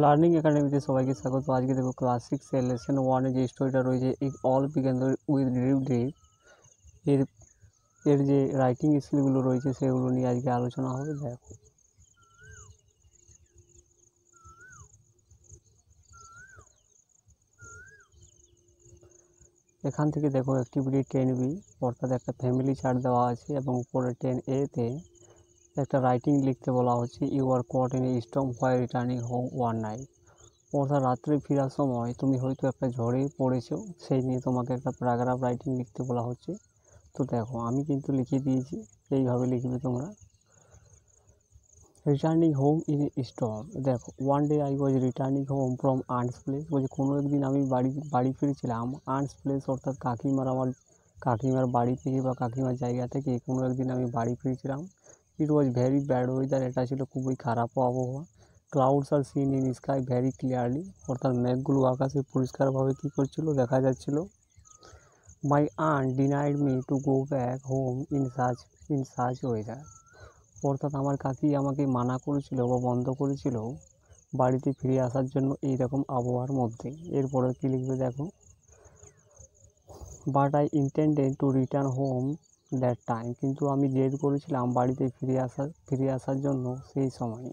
Learning একাডেমিতে সবাইকে স্বাগত। আজকে দেখো ক্লাস 6 এর লেসন 1 যে স্টোরিটা রয়েছে, it all began with drip drip. এর এর যে রাইটিং স্কিলগুলো রয়েছে সেগুলো নিয়ে আজকে আলোচনা হবে। দেখো এখান থেকে দেখো অ্যাক্টিভিটি 10B অর্থাৎ একটা ফ্যামিলি চার্ট দেওয়া আছে এবং উপরে 10A-তে একটা রাইটিং লিখতে বলা হচ্ছে, you are caught in a storm while returning home one night. অর্থাৎ রাত্রে ফেরার সময় তুমি হয়তো একটা ঝড়ে পড়েছো, সেই নিয়ে তোমাকে একটা প্যারাগ্রাফ রাইটিং লিখতে বলা হচ্ছে। তো দেখো আমি কিন্তু লিখে দিয়েছি, এইভাবে লিখবে তোমরা। Returning home in storm. দেখো one day I was returning home from aunt's place. বলছে কোনো একদিন আমি বাড়ি ফিরেছিলাম আন্টস প্লেস অর্থাৎ আমার কাকিমার বাড়ি থেকে বা কাকিমার জায়গা থেকে কোনো একদিন আমি বাড়ি ফিরেছিলাম। It was very bad weather. এটা ছিল খুবই খারাপ আবহাওয়া। Clouds are seen in sky very clearly. অর্থাৎ মেঘগুলো আকাশে পরিষ্কারভাবে কী করছিল, দেখা যাচ্ছিল। My aunt denied me to go back home in such weather. অর্থাৎ আমার কাকি আমাকে মানা করেছিল বা বন্ধ করেছিল বাড়িতে ফিরে আসার জন্য এইরকম আবহাওয়ার মধ্যে। এরপরে কী লিখবে দেখো, but I intended to return home that time. কিন্তু আমি জেদ করেছিলাম বাড়িতে ফিরে আসার জন্য সেই সময়।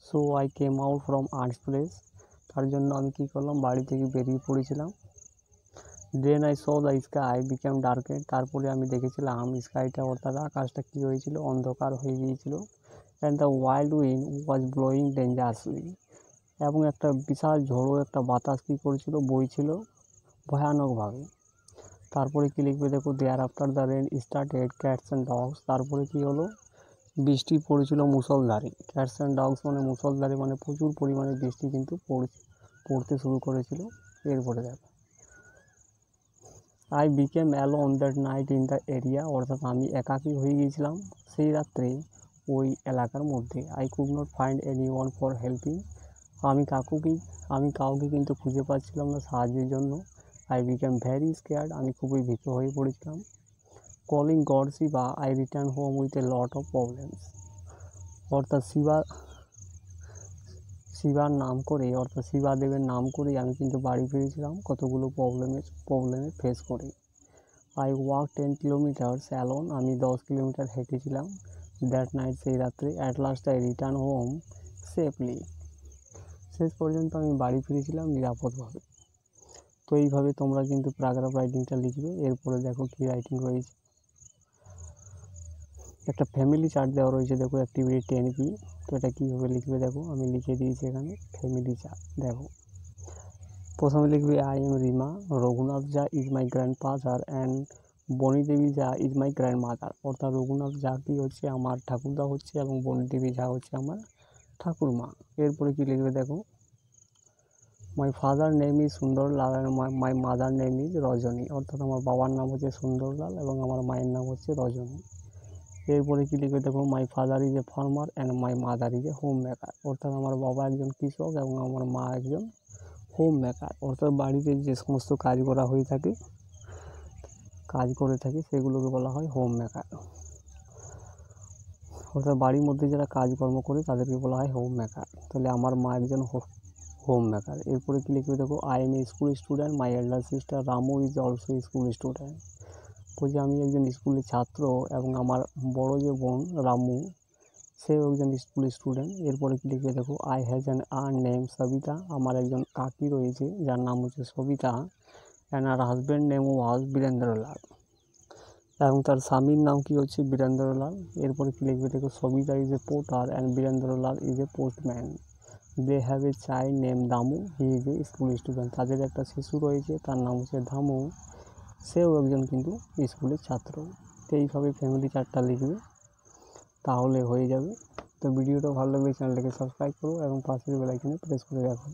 So I came out from aunt's place. তার জন্য আমি কী করলাম, বাড়ি থেকে বেরিয়ে পড়েছিলাম। Then I saw the sky became darked. তারপরে আমি দেখেছিলাম স্কাইটা অর্থাৎ আকাশটা কী হয়েছিল, অন্ধকার হয়ে গিয়েছিল। And the wild wind was blowing dangerously. এবং একটা বিশাল ঝোড়ো একটা বাতাস কী করেছিল, বইছিল ভয়ানকভাবে। তারপরে কী লিখবে দেখো, thereafter the rain started cats and dogs. তারপরে কী হলো, বৃষ্টি পড়েছিল মুষলধারে। ক্যাটস অ্যান্ড ডগস মানে মুষলধারে, মানে প্রচুর পরিমাণে বৃষ্টি কিন্তু পড়তে শুরু করেছিল। এরপরে দেখো, I became alone that night in the area. অর্থাৎ আমি একাকী হয়ে গিয়েছিলাম সেই রাত্রে ওই এলাকার মধ্যে। I could not find anyone for helping. আমি কাউকে কিন্তু খুঁজে পাচ্ছিলাম না সাহায্যের জন্য। I became very scared. আমি খুবই ভীত হয়ে পড়েছিলাম। Calling God Shiva I return home with a lot of problems. অর্থাৎ শিবার নাম করে, অর্থাৎ শিবাদেবের নাম করেই আমি কিন্তু বাড়ি ফিরেছিলাম কতগুলো প্রবলেমে ফেস করে। I walk 10 kilometres alone. আমি 10 কিলোমিটার হেঁটেছিলাম দ্যাট নাইট, সেই রাত্রে। At last I return home safely. শেষ পর্যন্ত আমি বাড়ি ফিরেছিলাম নিরাপদভাবে। তো এইভাবে তোমরা কিন্তু প্যারাগ্রাফ রাইটিংটা লিখবে। এরপরে দেখো কী রাইটিং রয়েছে, একটা ফ্যামিলি চার্ট দেওয়া রয়েছে দেখো অ্যাক্টিভিটি 10B। তো এটা কীভাবে লিখবে দেখো, আমি লিখে দিয়েছি এখানে ফ্যামিলি চার্ট। দেখো প্রথমে লিখবে, I am Rima, Raghunath Jha is my grandfather and Bonidevi Jha is my grandmother. অর্থাৎ রঘুনাথ ঝা কি হচ্ছে, আমার ঠাকুরদা হচ্ছে, এবং বনিদেবী ঝা হচ্ছে আমার ঠাকুরমা। এরপরে কী লিখবে দেখো, my father name is Sundarlal and my mother name is Rajani. অর্থাৎ আমার বাবার নাম হচ্ছে সুন্দরলাল এবং আমার মায়ের নাম হচ্ছে রজনী। এরপরে কী লিখবে দেখো, my father is a farmer and my mother is a home maker. অর্থাৎ আমার বাবা একজন কৃষক এবং আমার মা একজন হোম মেকার। অর্থাৎ বাড়িতে যে সমস্ত কাজ করে থাকে সেগুলোকে বলা হয় হোম মেকার। অর্থাৎ বাড়ির মধ্যে যারা কাজকর্ম করে তাদেরকে বলা হয় হোম মেকার। তাহলে আমার মা একজন হোম মেকার। এরপরে কী লিখবে দেখো, I M A school student, my elder sister Ramu is also school student. বলছি আমি একজন স্কুলের ছাত্র এবং আমার বড় যে বোন রামু সেও একজন স্কুল স্টুডেন্ট। এরপরে কী লিখবে দেখো, I has an aunt name Sabita. আমার একজন কাকি রয়েছে যার নাম হচ্ছে Sabita. And her husband name was Birendralal, এবং তার স্বামীর নাম কি হচ্ছে বীরেন্দ্রলাল। এরপরে কী লিখবে দেখো, Sabita is a porter and Birendralal is a postman. They have a child name Damu, he is a school student. তাদের একটা শিশু রয়েছে, তার নাম হচ্ছে ধামু, সেও একজন কিন্তু স্কুলের ছাত্র। তো এইভাবে ফ্যামিলি চার্টটা লিখবে, তাহলে হয়ে যাবে। তো ভিডিওটা ভালো লাগলে চ্যানেলটাকে সাবস্ক্রাইব করো এবং পাশের বেল আইকনে প্রেস করে রাখো।